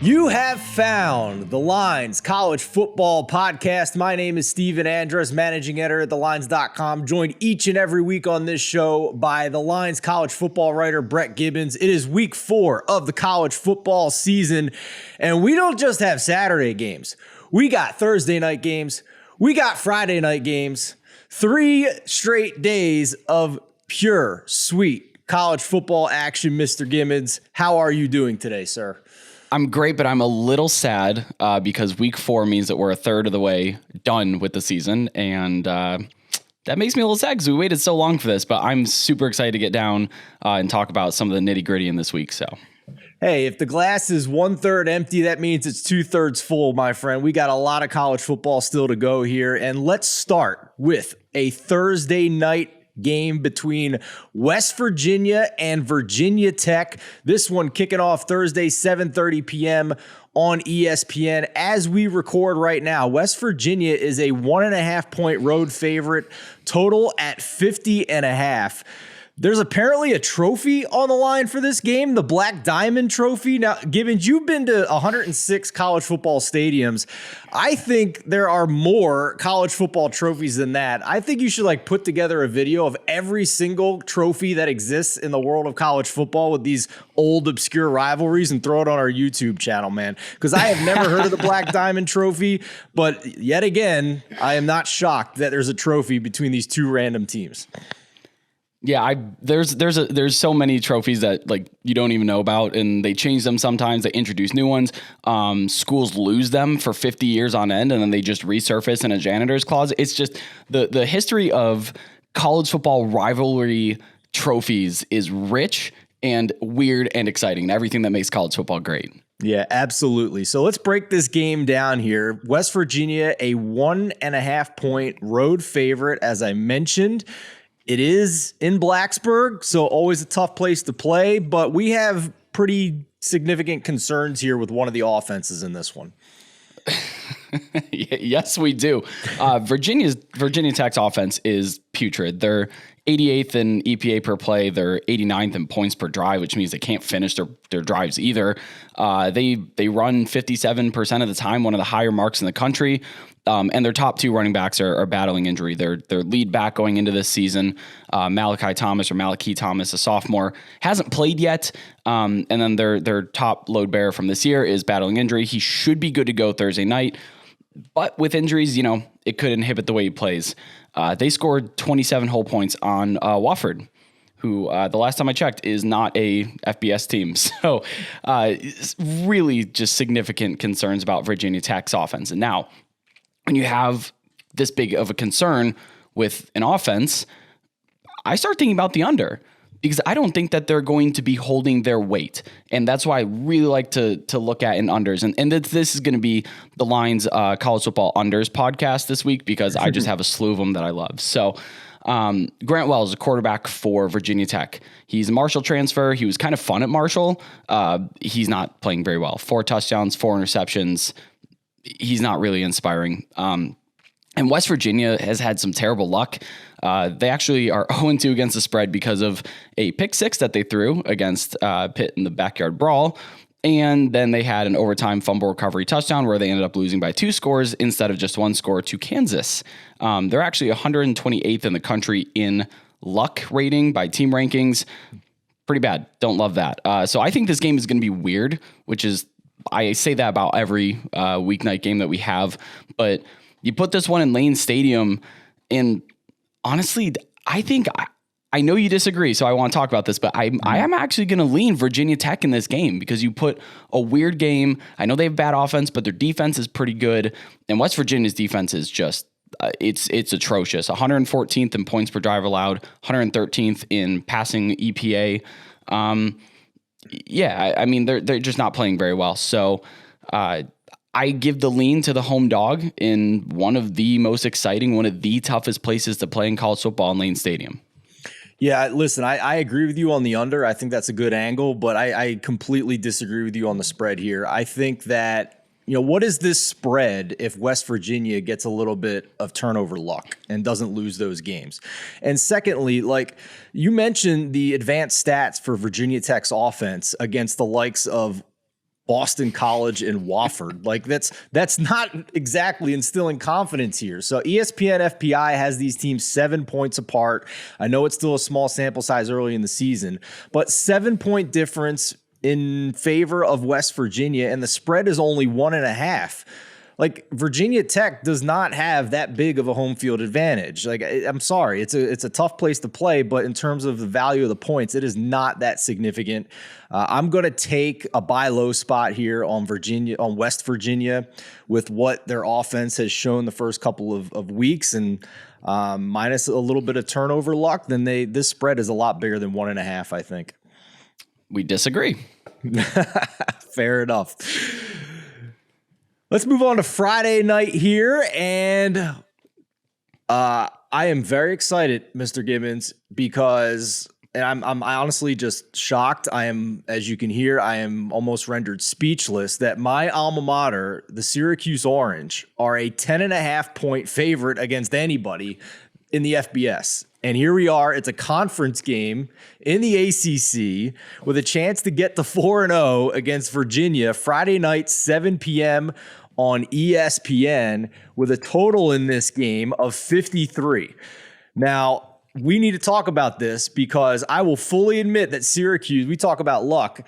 You have found the Lines College Football Podcast. My name is Steven Andress, managing editor at thelines.com, joined each and every week on this show by the Lines College Football writer Brett Gibbons. It is week 4 of the college football season, and we don't just have Saturday games. We got Thursday night games. We got Friday night games. 3 straight days of pure, sweet college football action, Mr. Gibbons. How are you doing today, sir? I'm great, but I'm a little sad because week 4 means that we're a third of the way done with the season. And that makes me a little sad because we waited so long for this. But I'm super excited to get down and talk about some of the nitty gritty in this week. So, hey, if the glass is 1/3 empty, that means it's 2/3 full, my friend. We got a lot of college football still to go here. And let's start with a Thursday night game between West Virginia and Virginia Tech. This one kicking off Thursday, 7:30 p.m. on ESPN. As we record right now, West Virginia is a 1.5 point road favorite, total at 50.5. There's apparently a trophy on the line for this game, the Black Diamond Trophy. Now, Gibbons, you've been to 106 college football stadiums. I think there are more college football trophies than that. I think you should put together a video of every single trophy that exists in the world of college football with these old obscure rivalries and throw it on our YouTube channel, man. Because I have never heard of the Black Diamond Trophy, but yet again, I am not shocked that there's a trophy between these two random teams. yeah, there's so many trophies that you don't even know about, and they change them sometimes. They introduce new ones. Schools lose them for 50 years on end, and then they just resurface in a janitor's closet. It's just the history of college football rivalry trophies is rich and weird and exciting, and everything that makes college football great. Yeah, absolutely. So let's break this game down here. West Virginia, a 1.5 point road favorite, as I mentioned. It is in Blacksburg, so always a tough place to play, but we have pretty significant concerns here with one of the offenses in this one. Yes, we do. Virginia Tech's offense is putrid. They're 88th in EPA per play. They're 89th in points per drive, which means they can't finish their drives either. They run 57% of the time, one of the higher marks in the country. And their top 2 running backs are battling injury. Their lead back going into this season, Malachi Thomas, a sophomore, hasn't played yet. And then their top load bearer from this year is battling injury. He should be good to go Thursday night. But with injuries, it could inhibit the way he plays. They scored 27 whole points on Wofford, who the last time I checked is not a FBS team. So it's really just significant concerns about Virginia Tech's offense. And now, when you have this big of a concern with an offense, I start thinking about the under, because I don't think that they're going to be holding their weight. And that's why I really like to look at in unders. And this is going to be the Lines College Football Unders podcast this week, because I just have a slew of them that I love. So Grant Wells, a quarterback for Virginia Tech. He's a Marshall transfer. He was kind of fun at Marshall. He's not playing very well. 4 touchdowns, 4 interceptions. He's not really inspiring. And West Virginia has had some terrible luck. They actually are 0-2 against the spread because of a pick 6 that they threw against Pitt in the backyard brawl. And then they had an overtime fumble recovery touchdown where they ended up losing by 2 scores instead of just 1 score to Kansas. They're actually 128th in the country in luck rating by team rankings. Pretty bad. Don't love that. So I think this game is going to be weird, which is, I say that about every weeknight game that we have, but you put this one in Lane Stadium, and honestly, I think I know you disagree, so I want to talk about this, but I am actually going to lean Virginia Tech in this game, because you put a weird game. I know they have bad offense, but their defense is pretty good, and West Virginia's defense is just it's atrocious. 114th in points per drive allowed, 113th in passing EPA. Yeah, I mean, they're just not playing very well. So I give the lean to the home dog in one of the most exciting, one of the toughest places to play in college football, in Lane Stadium. Yeah, listen, I agree with you on the under. I think that's a good angle, but I completely disagree with you on the spread here. I think that, what is this spread if West Virginia gets a little bit of turnover luck and doesn't lose those games? And secondly, you mentioned the advanced stats for Virginia Tech's offense against the likes of Boston College and Wofford. Like that's not exactly instilling confidence here. So ESPN FPI has these teams 7 points apart. I know it's still a small sample size early in the season, but 7-point difference in favor of West Virginia, and the spread is only 1.5. Like, Virginia Tech does not have that big of a home field advantage. Like, I'm sorry, it's a tough place to play, but in terms of the value of the points, it is not that significant. I'm going to take a buy low spot here on West Virginia, with what their offense has shown the first couple of weeks, and minus a little bit of turnover luck. Then this spread is a lot bigger than 1.5. I think. We disagree. Fair enough. Let's move on to Friday night here, and I am very excited, Mr. Gibbons, because I'm honestly just shocked. I am, as you can hear, I am almost rendered speechless that my alma mater, the Syracuse Orange, are a 10.5-point favorite against anybody in the FBS. And here we are. It's a conference game in the ACC with a chance to get to 4-0 against Virginia Friday night, 7 p.m. on ESPN, with a total in this game of 53. Now, we need to talk about this, because I will fully admit that Syracuse, we talk about luck,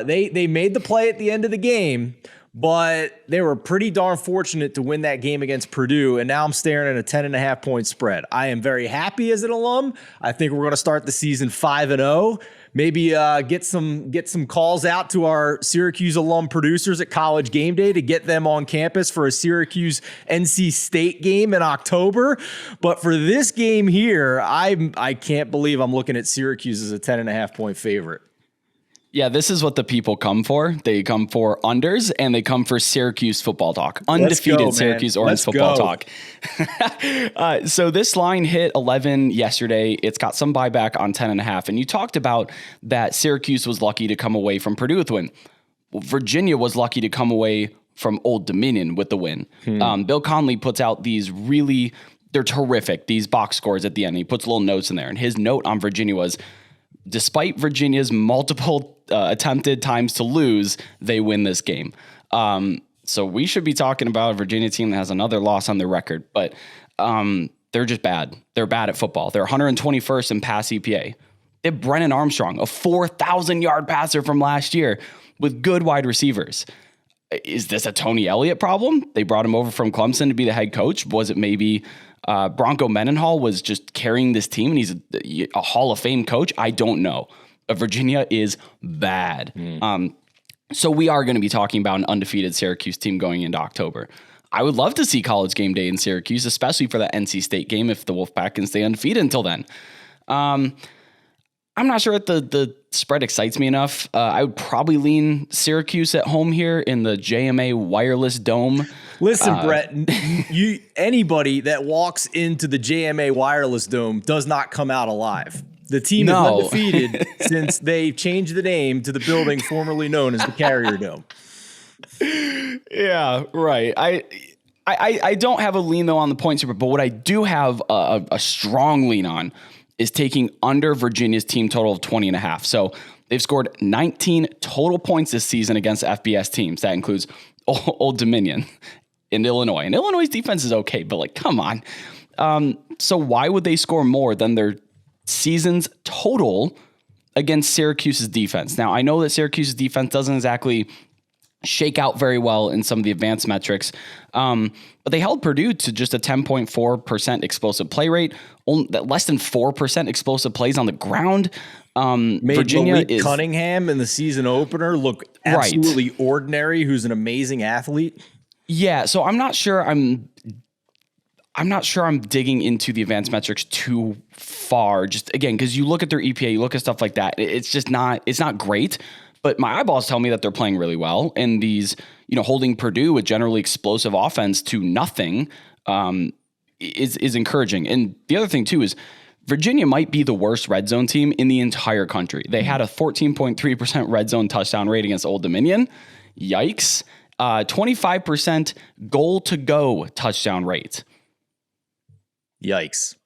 they made the play at the end of the game, but they were pretty darn fortunate to win that game against Purdue, and now I'm staring at a 10.5-point spread. I am very happy as an alum. I think we're going to start the season 5-0. Maybe get some calls out to our Syracuse alum producers at College Game Day to get them on campus for a Syracuse NC State game in October. But for this game here, I can't believe I'm looking at Syracuse as a 10.5-point favorite. Yeah, this is what the people come for. They come for unders, and they come for Syracuse football talk. Undefeated Syracuse Orange football talk. So this line hit 11 yesterday. It's got some buyback on 10.5. And you talked about that Syracuse was lucky to come away from Purdue with the win. Well, Virginia was lucky to come away from Old Dominion with the win. Bill Conley puts out they're terrific, these box scores at the end. He puts little notes in there. And his note on Virginia was, despite Virginia's multiple attempted times to lose, they win this game. So we should be talking about a Virginia team that has another loss on their record, but they're just bad. They're bad at football. They're 121st in pass EPA. They have Brennan Armstrong, a 4,000-yard passer from last year with good wide receivers. Is this a Tony Elliott problem? They brought him over from Clemson to be the head coach. Was it maybe Bronco Mendenhall was just carrying this team and he's a Hall of Fame coach? I don't know. But Virginia is bad. So we are going to be talking about an undefeated Syracuse team going into October. I would love to see College Game Day in Syracuse, especially for the NC State game if the Wolfpack can stay undefeated until then. I'm not sure if the spread excites me enough. I would probably lean Syracuse at home here in the JMA Wireless Dome. Listen, Brett, anybody that walks into the JMA Wireless Dome does not come out alive. The team is undefeated since they changed the name to the building formerly known as the Carrier Dome. Yeah, right. I don't have a lean, though, on the points, but what I do have a strong lean on is taking under Virginia's team total of 20.5. So they've scored 19 total points this season against FBS teams. That includes Old Dominion in Illinois. And Illinois' defense is okay, but come on. So why would they score more than their season's total against Syracuse's defense? Now, I know that Syracuse's defense doesn't exactly shake out very well in some of the advanced metrics, but they held Purdue to just a 10.4% explosive play rate, less than 4% explosive plays on the ground. Made Virginia Malik Cunningham in the season opener look absolutely ordinary, who's an amazing athlete. Yeah, so I'm not sure I'm digging into the advanced metrics too far. Just again, because you look at their EPA, you look at stuff like that. It's not great. But my eyeballs tell me that they're playing really well, and these, holding Purdue with generally explosive offense to nothing is encouraging. And the other thing too is Virginia might be the worst red zone team in the entire country. They had a 14.3% red zone touchdown rate against Old Dominion. Yikes. 25% goal to go touchdown rate. Yikes.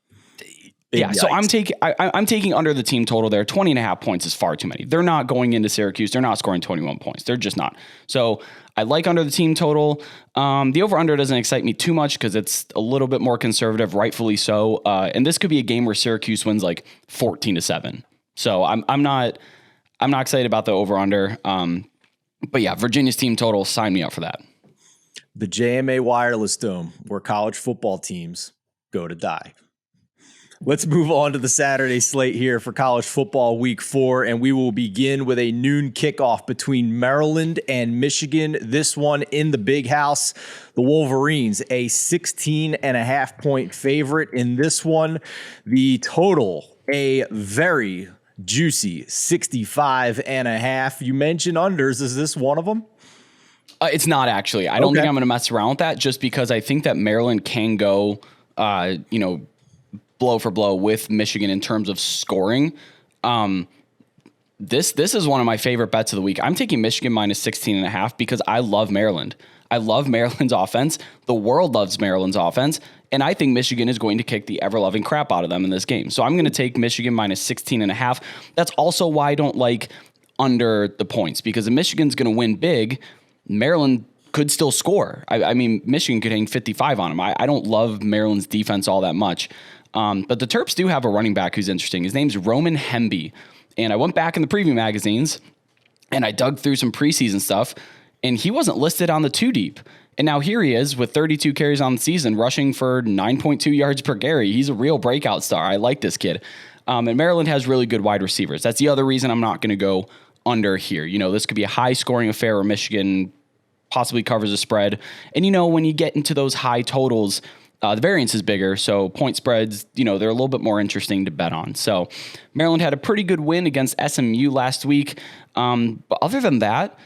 Yeah, so I'm taking under the team total there. 20.5 points is far too many. They're not going into Syracuse. They're not scoring 21 points. They're just not. So I like under the team total. The over-under doesn't excite me too much because it's a little bit more conservative, rightfully so. And this could be a game where Syracuse wins like 14-7. So I'm not excited about the over-under. But yeah, Virginia's team total, sign me up for that. The JMA Wireless Dome, where college football teams go to die. Let's move on to the Saturday slate here for college football week 4, and we will begin with a noon kickoff between Maryland and Michigan. This one in the Big House. The Wolverines, a 16.5-point favorite in this one. The total, a very juicy 65.5. You mentioned unders. Is this one of them? It's not actually. I don't think I'm going to mess around with that just because I think that Maryland can go, blow for blow with Michigan in terms of scoring. This is one of my favorite bets of the week. I'm taking Michigan minus 16.5 because I love Maryland. I love Maryland's offense. The world loves Maryland's offense. And I think Michigan is going to kick the ever-loving crap out of them in this game. So I'm going to take Michigan minus 16.5. That's also why I don't like under the points, because if Michigan's going to win big, Maryland could still score. I mean, Michigan could hang 55 on them. I don't love Maryland's defense all that much. But the Terps do have a running back who's interesting. His name's Roman Hemby. And I went back in the preview magazines and I dug through some preseason stuff, and he wasn't listed on the 2 deep. And now here he is with 32 carries on the season, rushing for 9.2 yards per carry. He's a real breakout star. I like this kid. And Maryland has really good wide receivers. That's the other reason I'm not going to go under here. You know, this could be a high scoring affair where Michigan possibly covers a spread. And, you know, when you get into those high totals, the variance is bigger, so point spreads, they're a little bit more interesting to bet on. So Maryland had a pretty good win against SMU last week. But other than that,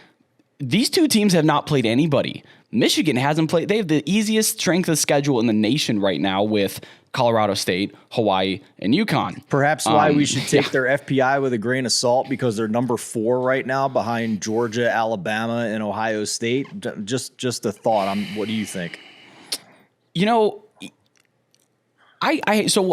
these two teams have not played anybody. Michigan hasn't played. They have the easiest strength of schedule in the nation right now with Colorado State, Hawaii, and UConn. Perhaps why we should take their FPI with a grain of salt, because they're number 4 right now behind Georgia, Alabama, and Ohio State. Just a thought. What do you think? So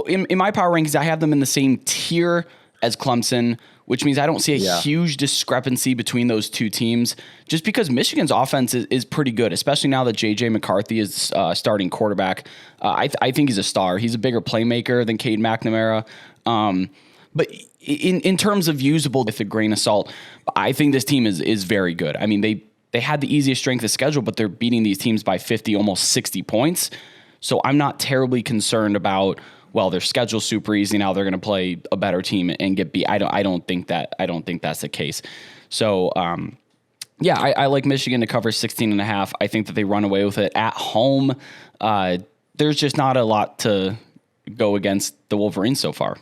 in my power rankings, I have them in the same tier as Clemson, which means I don't see a huge discrepancy between those two teams, just because Michigan's offense is pretty good, especially now that J.J. McCarthy is starting quarterback. I think he's a star. He's a bigger playmaker than Cade McNamara. But in terms of usable with a grain of salt, I think this team is very good. I mean, they had the easiest strength of schedule, but they're beating these teams by 50, almost 60 points. So I'm not terribly concerned about, well, their schedule's super easy now, they're going to play a better team and get beat. I don't think that's the case. So I like Michigan to cover 16.5. I think that they run away with it at home. There's just not a lot to go against the Wolverines so far.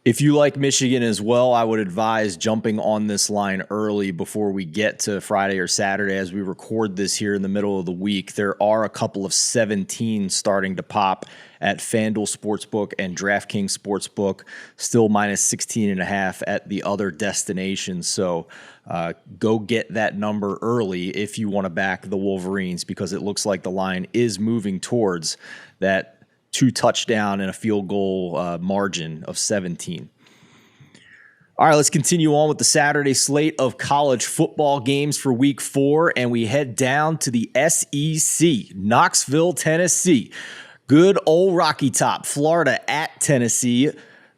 If you like Michigan as well, I would advise jumping on this line early before we get to Friday or Saturday. As we record this here in the middle of the week, there are a couple of 17 starting to pop at FanDuel Sportsbook and DraftKings Sportsbook, still minus 16.5 at the other destinations. So go get that number early if you want to back the Wolverines, because it looks like the line is moving towards that 2 touchdown and a field goal margin of 17. All right, let's continue on with the Saturday slate of college football games for week 4, and we head down to the SEC, Knoxville, Tennessee. Good old Rocky Top, Florida at Tennessee.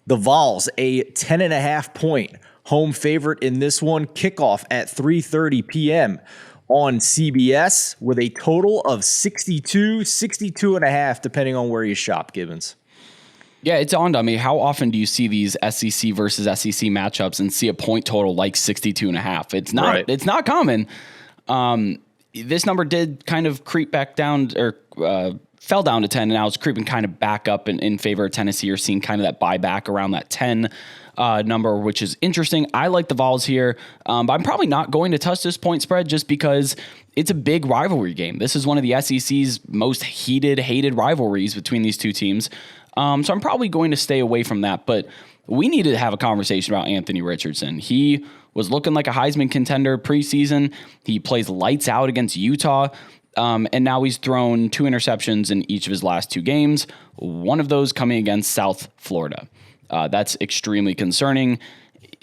The Vols, a 10.5-point home favorite in this one. Kickoff at 3:30 p.m. on CBS with a total of 62.5, depending on where you shop, Gibbons. Yeah, it's dawned on me. How often do you see these SEC versus SEC matchups and see a point total like 62.5? It's not. Right. It's not common. This number did kind of creep back down, or fell down to 10, and now it's creeping kind of back up in favor of Tennessee. You're seeing kind of that buyback around that 10 number, which is interesting. I like the Vols here, but I'm probably not going to touch this point spread just because it's a big rivalry game. This is one of the SEC's most hated rivalries between these two teams. So I'm probably going to stay away from that, but we need to have a conversation about Anthony Richardson. He was looking like a Heisman contender preseason. He plays lights out against Utah. And now he's thrown 2 interceptions in each of his last 2 games, one of those coming against South Florida. That's extremely concerning.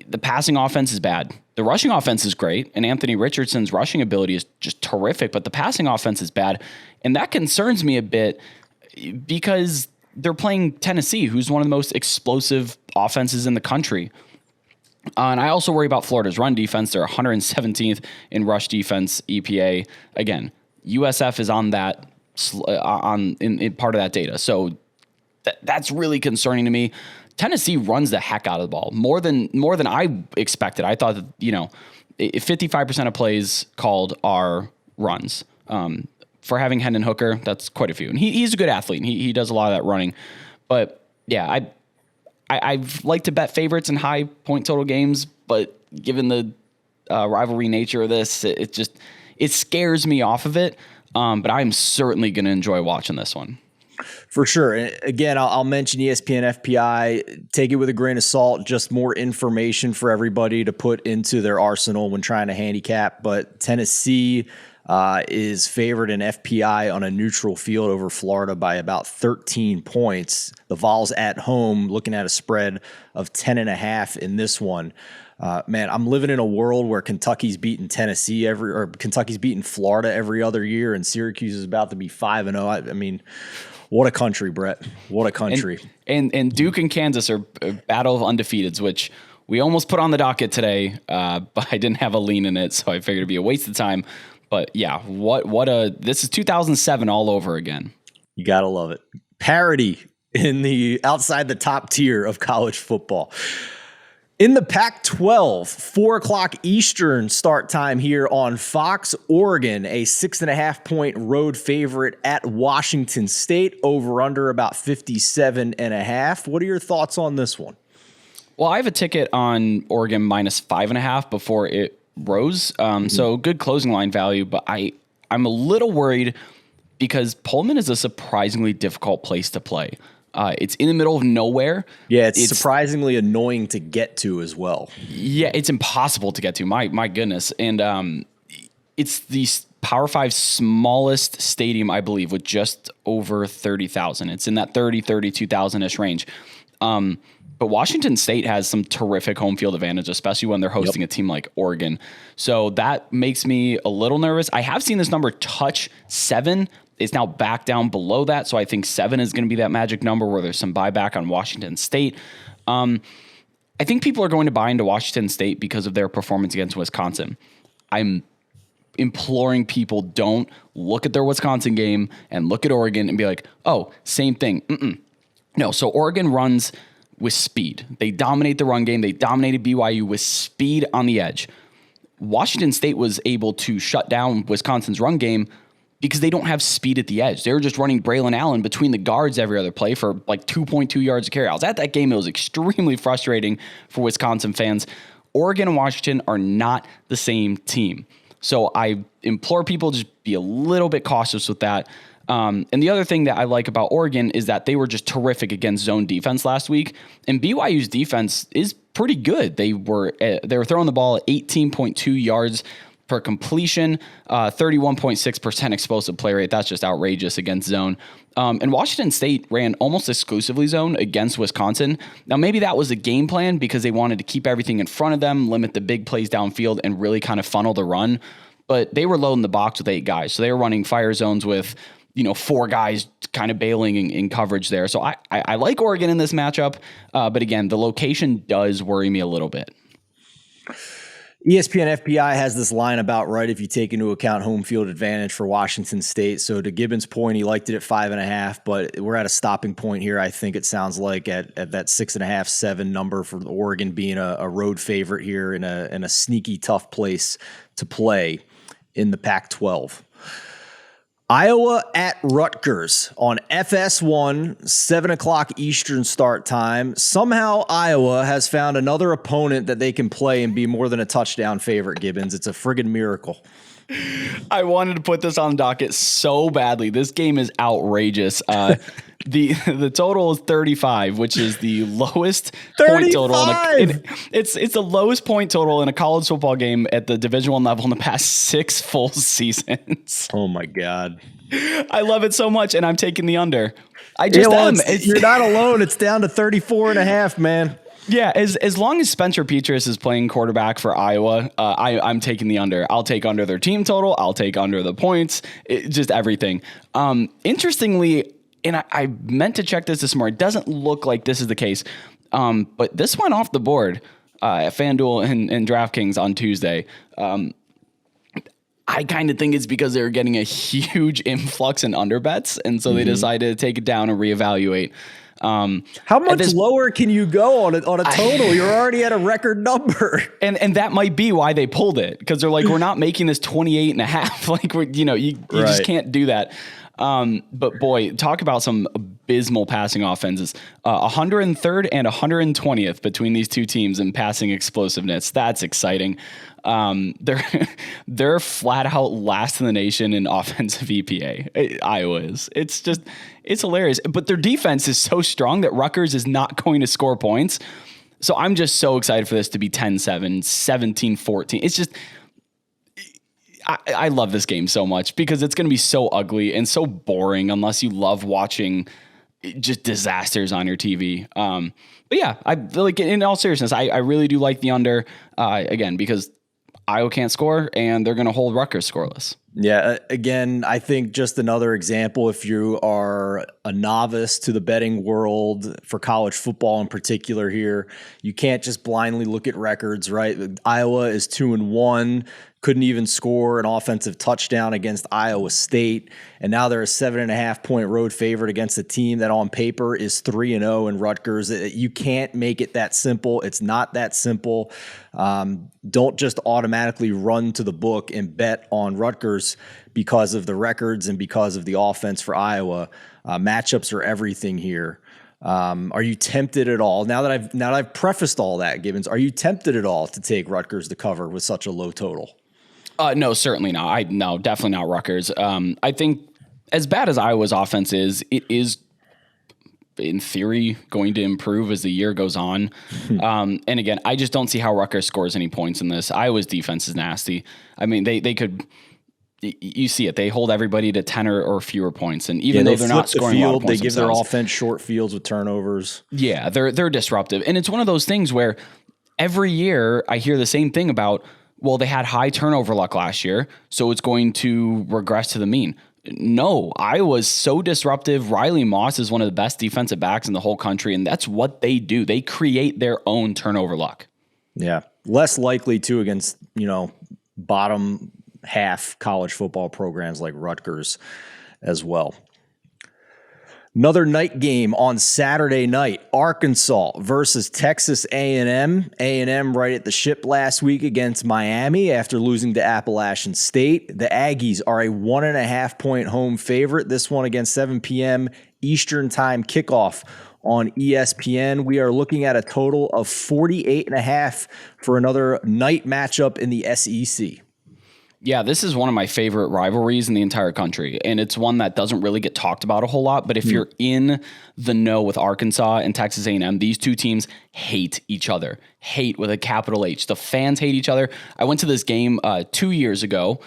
The passing offense is bad. The rushing offense is great, and Anthony Richardson's rushing ability is just terrific, but the passing offense is bad. And that concerns me a bit because they're playing Tennessee, who's one of the most explosive offenses in the country. And I also worry about Florida's run defense. They're 117th in rush defense EPA. Again, USF is on that in part of that data. So that's really concerning to me. Tennessee runs the heck out of the ball more than I expected. I thought that 55% of plays called are runs. For having Hendon Hooker, that's quite a few, and he's a good athlete. And he does a lot of that running. But yeah, I've liked to bet favorites in high point total games, but given the rivalry nature of this, it scares me off of it. But I'm certainly going to enjoy watching this one. For sure. And again, I'll mention ESPN FPI. Take it with a grain of salt. Just more information for everybody to put into their arsenal when trying to handicap. But Tennessee is favored in FPI on a neutral field over Florida by about 13 points. The Vols at home looking at a spread of 10.5 in this one. Man, I'm living in a world where Kentucky's beating Kentucky's beating Florida every other year, and Syracuse is about to be 5-0. I mean, what a country, Brett. What a country. And Duke and Kansas are a battle of undefeateds, which we almost put on the docket today, but I didn't have a lean in it, so I figured it'd be a waste of time. But yeah, this is 2007 all over again. You got to love it. Parity in the outside the top tier of college football. In the Pac-12, 4:00 Eastern start time here on Fox. Oregon, a 6.5-point road favorite at Washington State, over under about 57.5. What are your thoughts on this one? Well, I have a ticket on Oregon minus 5.5 before it rose. So good closing line value, but I'm a little worried because Pullman is a surprisingly difficult place to play. It's in the middle of nowhere. Yeah, it's surprisingly annoying to get to as well. Yeah, it's impossible to get to. My goodness. And it's the Power 5 smallest stadium, I believe, with just over 30,000. It's in that 32,000-ish range. But Washington State has some terrific home field advantage, especially when they're hosting a team like Oregon. So that makes me a little nervous. I have seen this number touch 7. It's now back down below that, so I think 7 is going to be that magic number where there's some buyback on Washington State. I think people are going to buy into Washington State because of their performance against Wisconsin. I'm imploring people, don't look at their Wisconsin game and look at Oregon and be like, oh, same thing. No, so Oregon runs with speed. They dominate the run game. They dominated BYU with speed on the edge. Washington State was able to shut down Wisconsin's run game because they don't have speed at the edge. They were just running Braylon Allen between the guards every other play for like 2.2 yards a carry. I was at that game. It was extremely frustrating for Wisconsin fans. Oregon and Washington are not the same team. So I implore people to just be a little bit cautious with that. And the other thing that I like about Oregon is that they were just terrific against zone defense last week. And BYU's defense is pretty good. They were throwing the ball at 18.2 yards per completion, 31.6% explosive play rate. That's just outrageous against zone. And Washington State ran almost exclusively zone against Wisconsin. Now, maybe that was a game plan because they wanted to keep everything in front of them, limit the big plays downfield, and really kind of funnel the run. But they were loading the box with 8 guys. So they were running fire zones with 4 guys kind of bailing in coverage there. So I like Oregon in this matchup. But again, the location does worry me a little bit. ESPN FPI has this line about right if you take into account home field advantage for Washington State. So to Gibbons' point, he liked it at 5.5, but we're at a stopping point here. I think it sounds like at that 6.5, 7 number for Oregon being a road favorite here in a sneaky tough place to play in the Pac-12. Iowa at Rutgers on FS1, 7:00 Eastern start time. Somehow Iowa has found another opponent that they can play and be more than a touchdown favorite, Gibbons. It's a friggin' miracle. I wanted to put this on the docket so badly. This game is outrageous. The total is 35, which is the lowest 35! point total. It's the lowest point total in a college football game at the Division I level in the past 6 full seasons. Oh my God. I love it so much, and I'm taking the under. I just am. You're not alone. It's down to 34.5, man. Yeah, as long as Spencer Petras is playing quarterback for Iowa, I'm taking the under. I'll take under their team total. I'll take under the points. Just everything. Interestingly, and I meant to check this morning. It doesn't look like this is the case, but this went off the board at FanDuel and DraftKings on Tuesday. I kind of think it's because they were getting a huge influx in under bets, and so they decided to take it down and reevaluate. How much lower can you go on a total? You're already at a record number. And that might be why they pulled it, because they're like, we're not making this 28.5. Like, you just can't do that. But boy, talk about some abysmal passing offenses. 103rd and 120th between these two teams in passing explosiveness. That's exciting. They're flat out last in the nation in offensive EPA. Iowa is. It's hilarious. But their defense is so strong that Rutgers is not going to score points. So I'm just so excited for this to be 10-7, 17-14. It's just, I love this game so much because it's going to be so ugly and so boring unless you love watching just disasters on your TV. But yeah, I feel like in all seriousness, I really do like the under, again, because Iowa can't score and they're going to hold Rutgers scoreless. Yeah, again, I think just another example, if you are a novice to the betting world for college football in particular here, you can't just blindly look at records, right? Iowa is 2-1, couldn't even score an offensive touchdown against Iowa State, and now they're a 7.5-point road favorite against a team that on paper is 3-0 in Rutgers. You can't make it that simple. It's not that simple. Don't just automatically run to the book and bet on Rutgers because of the records and because of the offense for Iowa. Matchups are everything here. Are you tempted at all? Now that I've prefaced all that, Gibbons, are you tempted at all to take Rutgers to cover with such a low total? No, certainly not. No, definitely not Rutgers. I think as bad as Iowa's offense is, it is in theory going to improve as the year goes on. And again, I just don't see how Rutgers scores any points in this. Iowa's defense is nasty. I mean, they could. You see it. They hold everybody to 10 or fewer points, and even though they're not scoring a lot of points, they give their offense short fields with turnovers. Yeah, they're disruptive, and it's one of those things where every year I hear the same thing about. Well, they had high turnover luck last year, so it's going to regress to the mean. No, Iowa's so disruptive. Riley Moss is one of the best defensive backs in the whole country, and that's what they do. They create their own turnover luck. Yeah, less likely to against bottom half college football programs like Rutgers as well. Another night game on Saturday night, Arkansas versus Texas A&M. A&M right at the ship last week against Miami after losing to Appalachian State. The Aggies are a 1.5-point home favorite. This one against 7 p.m. Eastern time kickoff on ESPN. We are looking at a total of 48.5 for another night matchup in the SEC. Yeah, this is one of my favorite rivalries in the entire country, and it's one that doesn't really get talked about a whole lot, but if you're in the know with Arkansas and Texas A&M, these two teams hate each other. Hate with a capital H. The fans hate each other. I went to this game 2 years ago.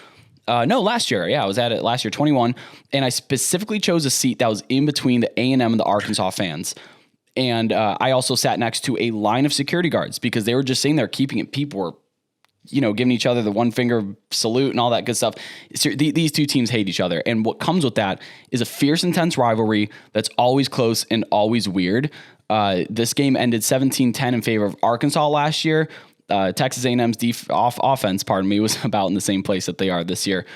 Last year. Yeah, I was at it last year, 21, and I specifically chose a seat that was in between the A&M and the Arkansas fans. And I also sat next to a line of security guards because they were just sitting there keeping it. People were giving each other the one finger salute and all that good stuff. These two teams hate each other. And what comes with that is a fierce, intense rivalry that's always close and always weird. This game ended 17-10 in favor of Arkansas last year. Texas A&M's offense, was about in the same place that they are this year.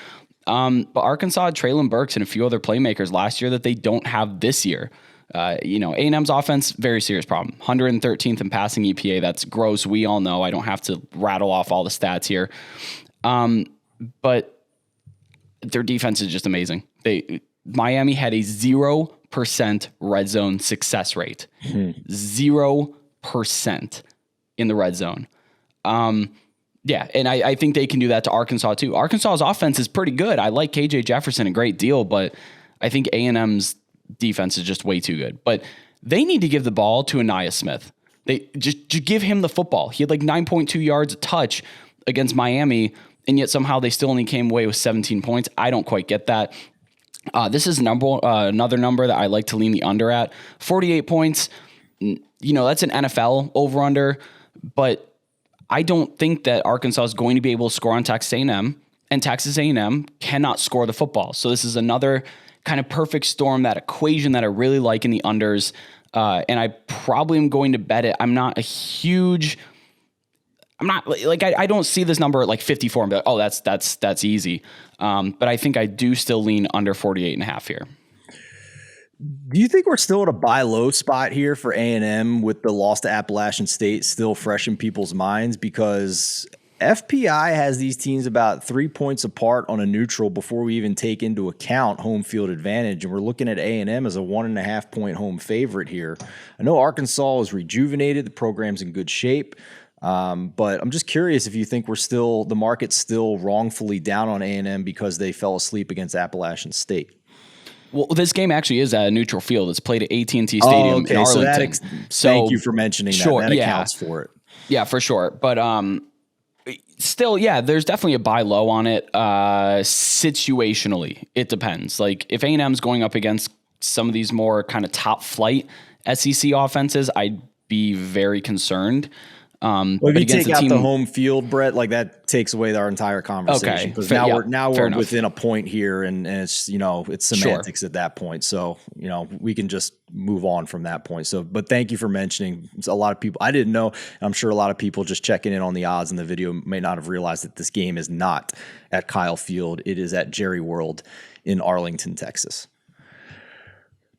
But Arkansas had Traylon Burks and a few other playmakers last year that they don't have this year. A&M's offense, very serious problem. 113th in passing EPA. That's gross. We all know. I don't have to rattle off all the stats here. But their defense is just amazing. Miami had a 0% red zone success rate. 0% in the red zone. Yeah, and I think they can do that to Arkansas too. Arkansas's offense is pretty good. I like KJ Jefferson a great deal, but I think A&M's defense is just way too good. But they need to give the ball to Anaya Smith. They just give him the football. He had like 9.2 yards a touch against Miami, and yet somehow they still only came away with 17 points. I don't quite get that. This is another number that I like to lean the under at. 48 points, that's an NFL over-under, but I don't think that Arkansas is going to be able to score on Texas A&M, and Texas A&M cannot score the football. So this is another kind of perfect storm, that equation that I really like in the unders, and I probably am going to bet it. I don't see this number at like 54 and be like, oh, that's easy. But I think I do still lean under 48.5 here. Do you think we're still at a buy low spot here for A&M with the loss to Appalachian State still fresh in people's minds? Because FPI has these teams about 3 points apart on a neutral before we even take into account home field advantage. And we're looking at A&M as a 1.5 point home favorite here. I know Arkansas is rejuvenated. The program's in good shape. But I'm just curious if you think the market's still wrongfully down on A&M because they fell asleep against Appalachian State. Well, this game actually is at a neutiral field. It's played at AT&T Stadium in Arlington. Thank you for mentioning that. Sure, that accounts for it. Yeah, for sure. But still, there's definitely a buy low on it. Situationally, it depends. Like if A&M's going up against some of these more kind of top flight SEC offenses, I'd be very concerned. Well, if you take out the home field, Brett, like that takes away our entire conversation. Because now we're within a point here, and it's it's semantics at that point. So we can just move on from that point. So, but thank you for mentioning. A lot of people I didn't know. I'm sure a lot of people just checking in on the odds in the video may not have realized that this game is not at Kyle Field. It is at Jerry World in Arlington, Texas.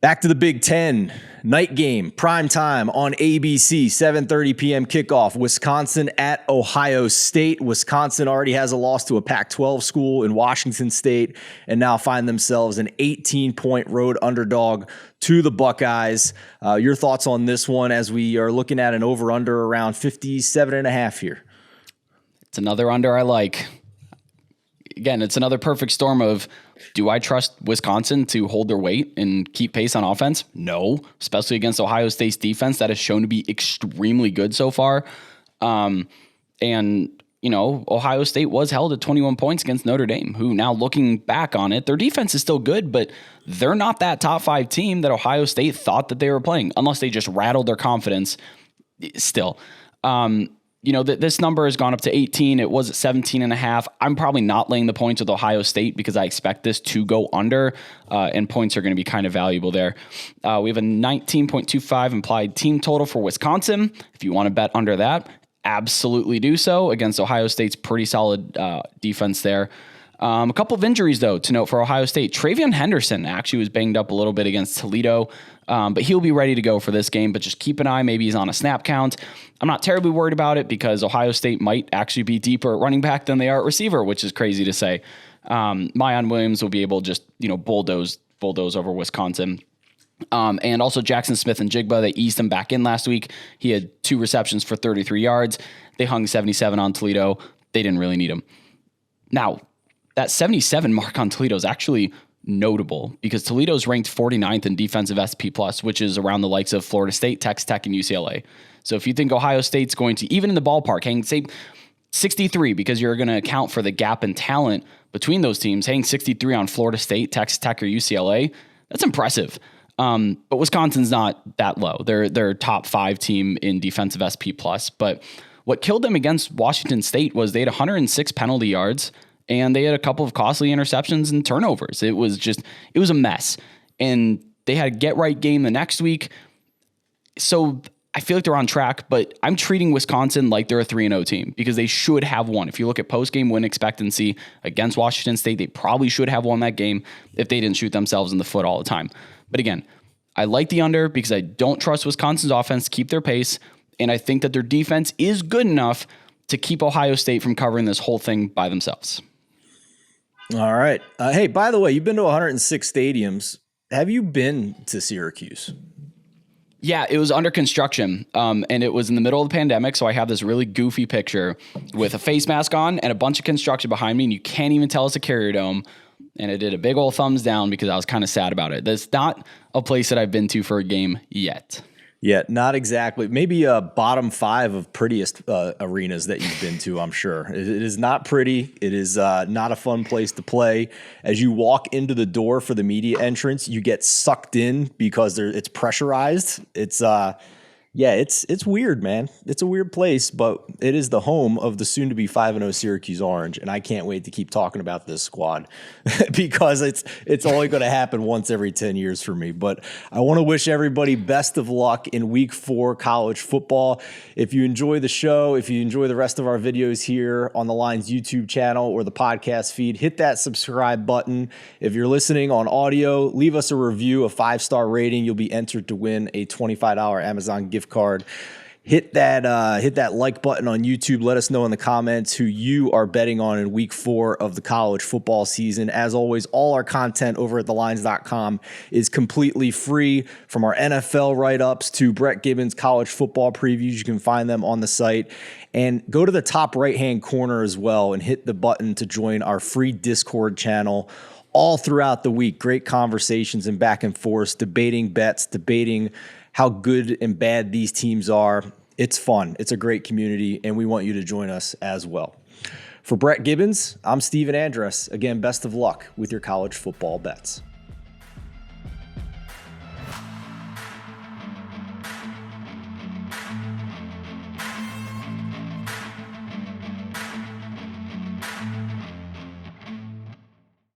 Back to the Big Ten, night game, prime time on ABC, 7:30 p.m. kickoff, Wisconsin at Ohio State. Wisconsin already has a loss to a Pac-12 school in Washington State and now find themselves an 18-point road underdog to the Buckeyes. Your thoughts on this one as we are looking at an over-under around 57.5 here? It's another under I like. Again, it's another perfect storm of, do I trust Wisconsin to hold their weight and keep pace on offense? No, especially against Ohio State's defense that has shown to be extremely good so far. And Ohio State was held at 21 points against Notre Dame, who now looking back on it, their defense is still good, but they're not that top 5 team that Ohio State thought that they were playing, unless they just rattled their confidence still. This number has gone up to 18. It was at 17.5. I'm probably not laying the points with Ohio State because I expect this to go under, and points are going to be kind of valuable there. We have a 19.25 implied team total for Wisconsin. If you want to bet under that, absolutely do so against Ohio State's pretty solid defense there. A couple of injuries, though, to note for Ohio State. Travion Henderson actually was banged up a little bit against Toledo, but he'll be ready to go for this game. But just keep an eye. Maybe he's on a snap count. I'm not terribly worried about it because Ohio State might actually be deeper at running back than they are at receiver, which is crazy to say. Mayan Williams will be able to just bulldoze over Wisconsin. And also Jackson Smith and Jigba, they eased him back in last week. He had 2 receptions for 33 yards. They hung 77 on Toledo. They didn't really need him. Now, that 77 mark on Toledo is actually notable because Toledo's ranked 49th in defensive SP+, which is around the likes of Florida State, Texas Tech, and UCLA. So if you think Ohio State's going to, even in the ballpark, hang, say 63, because you're going to account for the gap in talent between those teams, hang 63 on Florida State, Texas Tech, or UCLA, that's impressive. But Wisconsin's not that low. They're top 5 team in defensive SP+. But what killed them against Washington State was they had 106 penalty yards, and they had a couple of costly interceptions and turnovers. It was a mess. And they had a get-right game the next week. So I feel like they're on track, but I'm treating Wisconsin like they're a 3-0 team because they should have won. If you look at post-game win expectancy against Washington State, they probably should have won that game if they didn't shoot themselves in the foot all the time. But again, I like the under because I don't trust Wisconsin's offense to keep their pace, and I think that their defense is good enough to keep Ohio State from covering this whole thing by themselves. All right. Hey, by the way, you've been to 106 stadiums. Have you been to Syracuse? Yeah, it was under construction, and it was in the middle of the pandemic, so I have this really goofy picture with a face mask on and a bunch of construction behind me, and you can't even tell it's a Carrier Dome. And I did a big old thumbs down because I was kind of sad about it. That's not a place that I've been to for a game yet. Yeah, not exactly. Maybe a bottom 5 of prettiest arenas that you've been to, I'm sure. It is not pretty. It is not a fun place to play. As you walk into the door for the media entrance, you get sucked in because it's pressurized. It's weird, man. It's a weird place, but it is the home of the soon-to-be 5-0 Syracuse Orange, and I can't wait to keep talking about this squad because it's only going to happen once every 10 years for me. But I want to wish everybody best of luck in Week 4 college football. If you enjoy the show, if you enjoy the rest of our videos here on the Lines YouTube channel or the podcast feed, hit that subscribe button. If you're listening on audio, leave us a review, a 5-star rating. You'll be entered to win a $25 Amazon gift card. Hit that like button on YouTube. Let us know in the comments who you are betting on in Week 4 of the college football season. As always, all our content over at thelines.com is completely free, from our NFL write-ups to Brett Gibbons college football previews. You can find them on the site. And go to the top right-hand corner as well and hit the button to join our free Discord channel. All throughout the week, great conversations and back and forth, debating bets, debating how good and bad these teams are. It's fun. It's a great community, and we want you to join us as well. For Brett Gibbons, I'm Steven Andress. Again, best of luck with your college football bets.